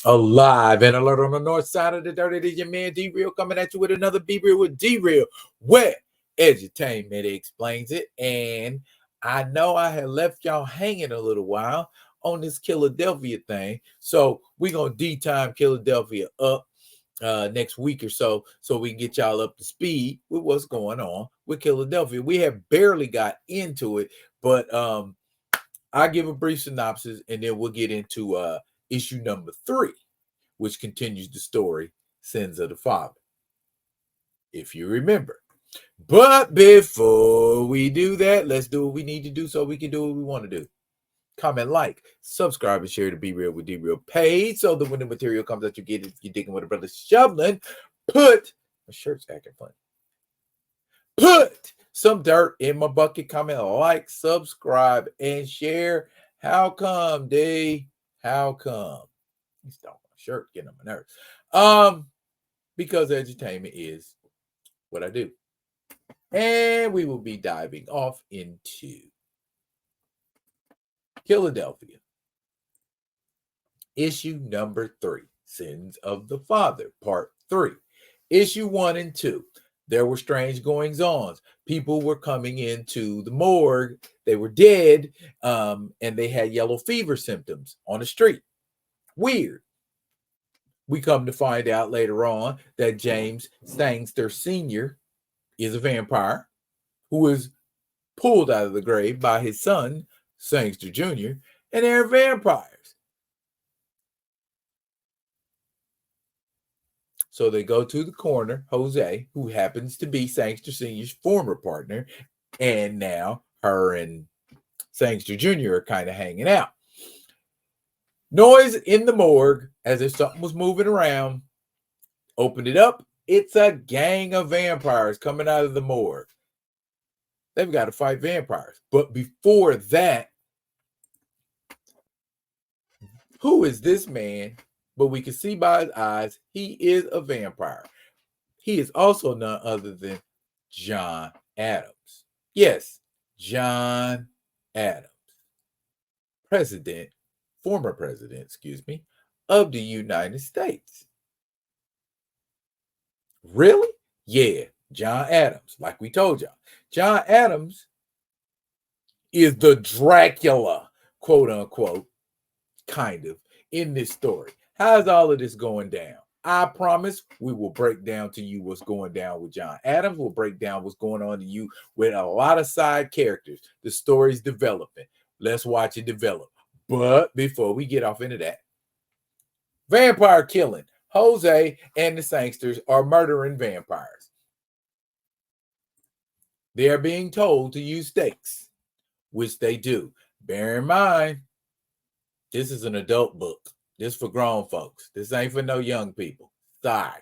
Alive and alert on the north side of the dirt. It is your man D-Real coming at you with another Be Real with D-Real, where edutainment explains it. And I know I had left y'all hanging a little while on this Killadelphia thing. So we're going to D-time Killadelphia up next week or so we can get y'all up to speed with what's going on with Killadelphia. We have barely got into it, but I'll give a brief synopsis and then we'll get into issue number 3, which continues the story, Sins of the Father, if you remember. But before we do that, let's do what we need to do so we can do what we want to do. Comment, like, subscribe, and share the Be Real with D-Real page so that when the material comes out, you get it. If you're digging with a brother shoveling, put my shirt's acting funny. Put some dirt in my bucket. Comment, like, subscribe, and share. How come, D? How come? He's talking my shirt, getting on my nerves. Because edutainment is what I do. And we will be diving off into Killadelphia. Issue number 3, Sins of the Father, Part 3. Issue 1 and 2. There were strange goings-ons. People were coming into the morgue. They were dead, and they had yellow fever symptoms on the street. Weird. We come to find out later on that James Sangster Sr. is a vampire who is pulled out of the grave by his son, Sangster Jr., and they're vampires. So they go to the coroner, Jose, who happens to be Sangster Sr.'s former partner, and now her and Sangster Jr. are kind of hanging out. Noise in the morgue as if something was moving around. Opened it up. It's a gang of vampires coming out of the morgue. They've got to fight vampires. But before that, who is this man? But we can see by his eyes, he is a vampire. He is also none other than John Adams. Yes, John Adams. Former president, of the United States. Really? Yeah, John Adams, like we told y'all. John Adams is the Dracula, quote unquote, kind of, in this story. How's all of this going down? I promise we will break down to you what's going down with John Adams. We'll break down what's going on to you with a lot of side characters. The story's developing. Let's watch it develop. But before we get off into that, vampire killing. Jose and the Sangsters are murdering vampires. They are being told to use stakes, which they do. Bear in mind, this is an adult book. This for grown folks. This ain't for no young people. Sorry.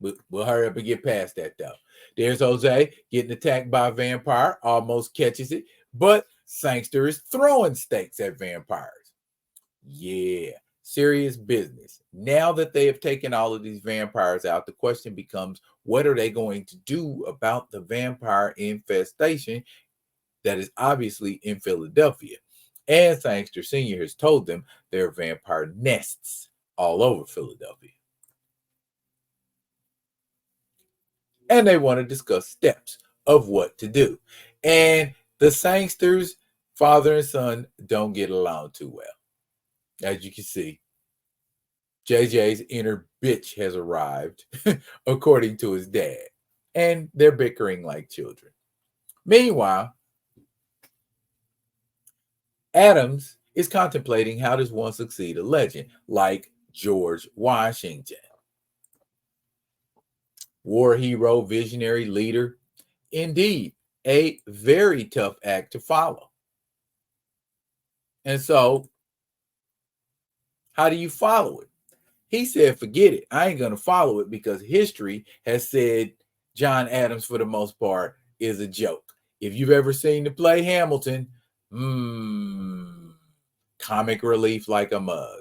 We'll hurry up and get past that, though. There's Jose getting attacked by a vampire, almost catches it, but Sangster is throwing stakes at vampires. Yeah, serious business. Now that they have taken all of these vampires out, the question becomes, what are they going to do about the vampire infestation that is obviously in Philadelphia? And Sangster Sr. has told them there are vampire nests all over Philadelphia. And they want to discuss steps of what to do. And the Sangsters, father and son, don't get along too well. As you can see, JJ's inner bitch has arrived, according to his dad. And they're bickering like children. Meanwhile, Adams is contemplating how does one succeed a legend like George Washington. War hero, visionary leader. Indeed, a very tough act to follow. And so, how do you follow it? He said, forget it. I ain't going to follow it because history has said John Adams, for the most part, is a joke. If you've ever seen the play Hamilton, comic relief like a mug.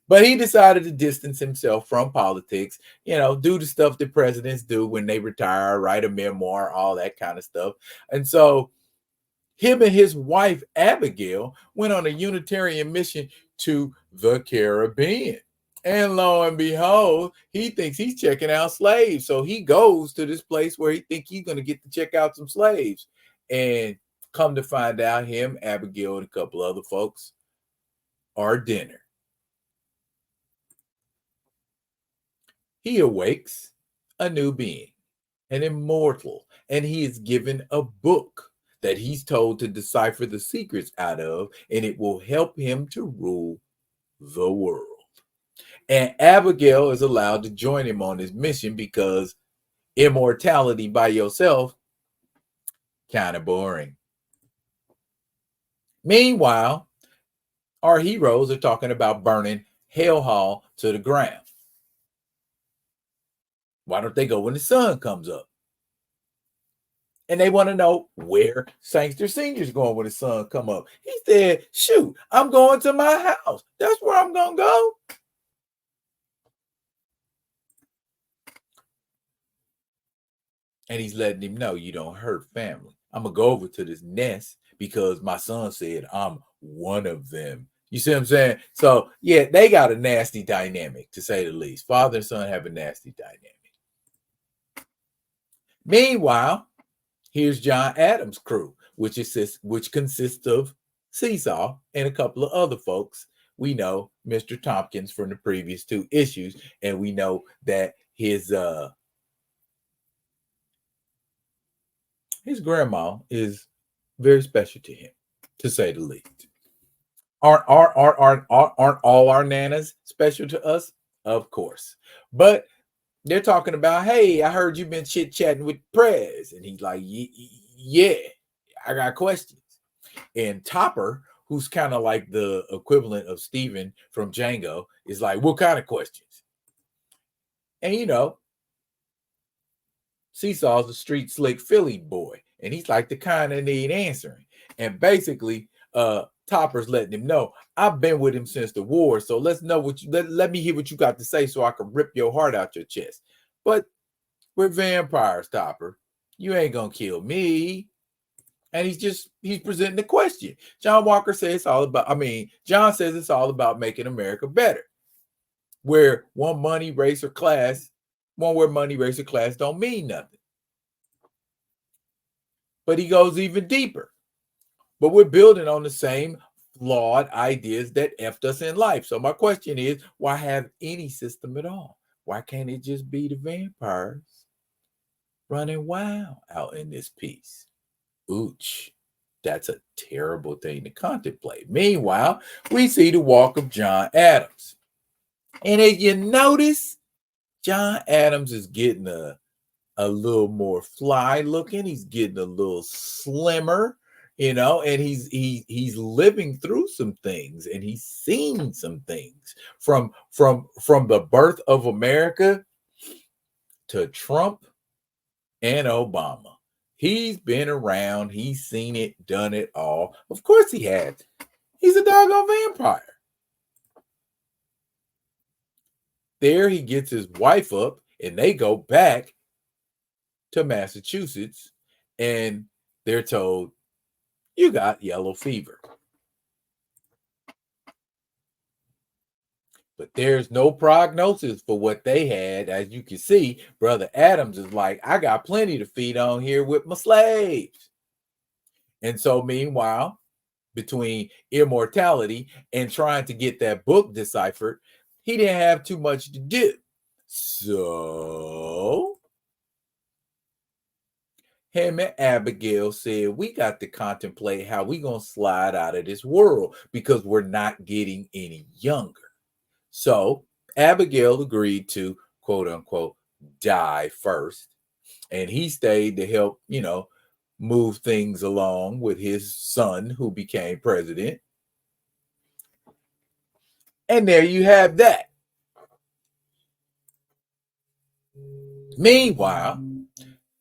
But he decided to distance himself from politics, do the stuff that presidents do when they retire, write a memoir, all that kind of stuff. And so him and his wife, Abigail, went on a Unitarian mission to the Caribbean. And lo and behold, he thinks he's checking out slaves. So he goes to this place where he thinks he's going to get to check out some slaves. And come to find out, him, Abigail, and a couple other folks are dinner. He awakes a new being, an immortal, and he is given a book that he's told to decipher the secrets out of, and it will help him to rule the world. And Abigail is allowed to join him on his mission because immortality by yourself, kind of boring. Meanwhile, our heroes are talking about burning Hell Hall to the ground. Why don't they go when the sun comes up? And they want to know where Sangster Sr.'s going when the sun come up. He said, shoot, I'm going to my house. That's where I'm going to go. And he's letting him know, you don't hurt family. I'm going to go over to this nest because my son said I'm one of them. You see what I'm saying? So, yeah, they got a nasty dynamic, to say the least. Father and son have a nasty dynamic. Meanwhile, here's John Adams' crew, which consists of Seesaw and a couple of other folks. We know Mr. Tompkins from the previous 2 issues, and we know that his grandma is very special to him, to say the least. Aren't all our nanas special to us? Of course. But they're talking about, hey, I heard you've been chit-chatting with Prez. And he's like, yeah, I got questions. And Topper, who's kind of like the equivalent of Steven from Django, is like, what kind of questions? And, you know, Seesaw's a street slick Philly boy. And he's like the kind that need answering. And basically, Topper's letting him know, I've been with him since the war, so let's know what you let me hear what you got to say so I can rip your heart out your chest. But we're vampires, Topper. You ain't gonna kill me. And he's presenting the question. John says it's all about making America better. Where one money, race, or class don't mean nothing. But he goes even deeper. But we're building on the same flawed ideas that effed us in life. So my question is, why have any system at all? Why can't it just be the vampires running wild out in this piece? Ooch, that's a terrible thing to contemplate. Meanwhile, we see the walk of John Adams. And as you notice, John Adams is getting a little more fly looking. He's getting a little slimmer. You know, and he's living through some things, and he's seen some things from the birth of America to Trump and Obama. He's been around, he's seen it, done it all. Of course he has. He's a doggone vampire. There he gets his wife up, and they go back to Massachusetts, and they're told, you got yellow fever. But there's no prognosis for what they had. As you can see, Brother Adams is like, I got plenty to feed on here with my slaves. And so meanwhile, between immortality and trying to get that book deciphered, he didn't have too much to do. So him and Abigail said, we got to contemplate how we going to slide out of this world because we're not getting any younger. So Abigail agreed to, quote unquote, die first. And he stayed to help, move things along with his son who became president. And there you have that. Meanwhile,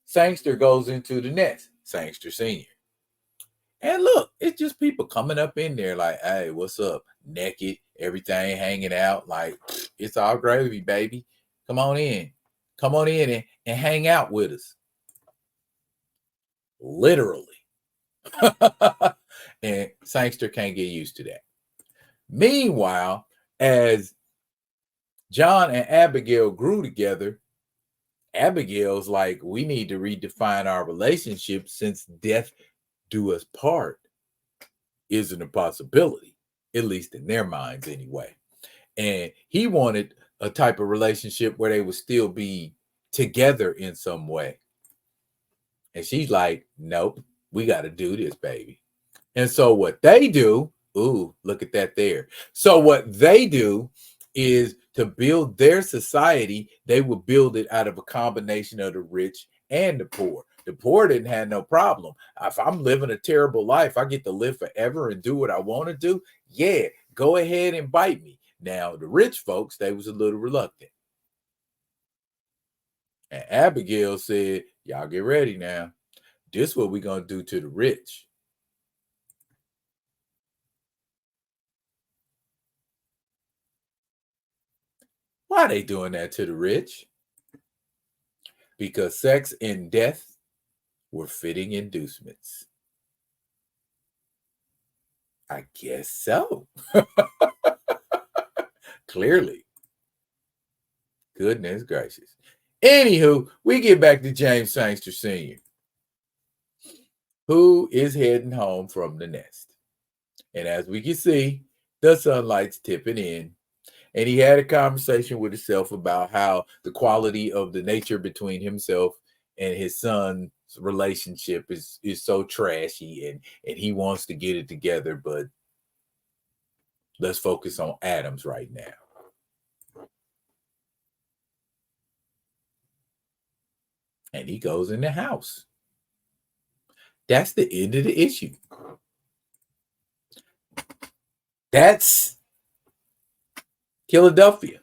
Sangster goes into the nest, Sangster Sr. And look, it's just people coming up in there like, hey, what's up? Naked, everything hanging out. Like, it's all gravy, baby. Come on in. Come on in and hang out with us. Literally. And Sangster can't get used to that. Meanwhile, as John and Abigail grew together. Abigail's like, we need to redefine our relationship since death do us part isn't a possibility, at least in their minds anyway. And he wanted a type of relationship where they would still be together in some way. And she's like, nope, we got to do this, baby. And so what they do, ooh, look at that there. So what they do is to build their society, they will build it out of a combination of the rich and the poor. The poor didn't have no problem. If I'm living a terrible life, I get to live forever and do what I want to do. Yeah, go ahead and bite me. Now, the rich folks, they was a little reluctant. And Abigail said, y'all get ready now. This is what we're going to do to the rich. Why are they doing that to the rich? Because sex and death were fitting inducements. I guess so. Clearly. Goodness gracious. Anywho, we get back to James Sangster Sr., who is heading home from the nest. And as we can see, the sunlight's tipping in. And he had a conversation with himself about how the quality of the nature between himself and his son's relationship is so trashy, and he wants to get it together, but let's focus on Adams right now. And he goes in the house. That's the end of the issue. That's Killadelphia.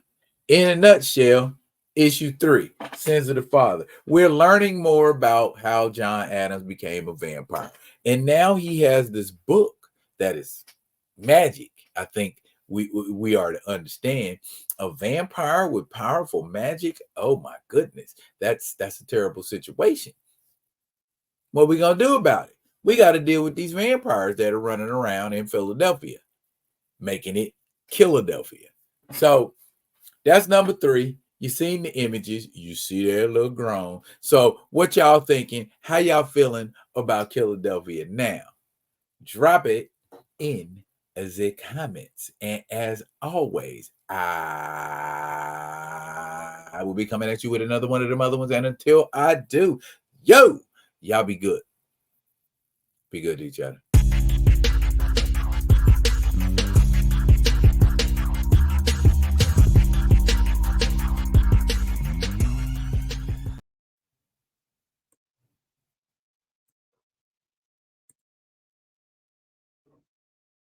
In a nutshell, issue 3, Sins of the Father. We're learning more about how John Adams became a vampire. And now he has this book that is magic. I think we are to understand a vampire with powerful magic. Oh my goodness. That's a terrible situation. What are we going to do about it? We got to deal with these vampires that are running around in Philadelphia, making it Killadelphia. So that's number 3. You seen the images. You see they're a little grown. So what y'all thinking? How y'all feeling about Killadelphia now? Drop it in the comments. And as always, I will be coming at you with another one of them other ones. And until I do, y'all be good. Be good to each other.